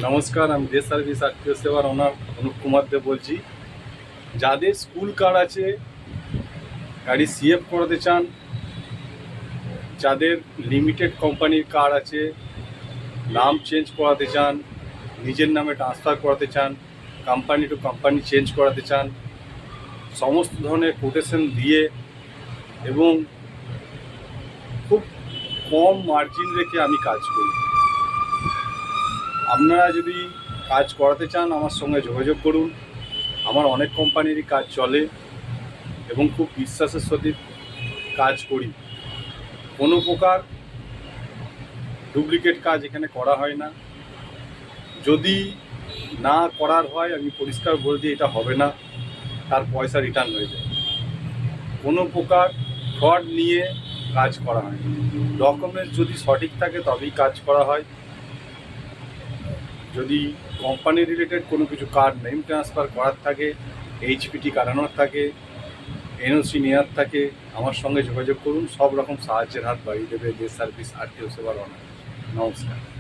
নমস্কার, আমি day service আত্মীয় সেবার ওনার অনুপ কুমার দেব বলছি। যাদের স্কুল কার্ড আছে, গাড়ি সিএফ করাতে চান, যাদের লিমিটেড কোম্পানির কার্ড আছে, নাম চেঞ্জ করাতে চান, নিজের নামে ট্রান্সফার করাতে চান, কোম্পানি টু কোম্পানি চেঞ্জ করাতে চান, সমস্ত ধরনের কোটেশন দিয়ে এবং খুব কম মার্জিন রেখে আমি কাজ করি। আপনারা যদি কাজ করাতে চান আমার সঙ্গে যোগাযোগ করুন। আমার অনেক কোম্পানিরই কাজ চলে এবং খুব বিশ্বাসের সাথে কাজ করি। কোনো প্রকার ডুপ্লিকেট কাজ এখানে করা হয় না। যদি না করার হয় আমি পরিষ্কার বলে দিই এটা হবে না, তার পয়সা রিটার্ন হয়ে যায়। কোনো প্রকার ফ্রড নিয়ে কাজ করা হয় না। ডকুমেন্টস যদি সঠিক থাকে তবেই কাজ করা হয়। যদি কোম্পানি রিলেটেড কোনো কিছু কার্ড নেম ট্রান্সফার করার থাকে, এইচপিটি কাটানোর থাকে, এনওসি নেওয়ার থাকে, আমার সঙ্গে যোগাযোগ করুন। সব রকম সাহায্যের হাত বাড়িয়ে দেবে ডে সার্ভিস আরটিও সেবার অনার। নমস্কার।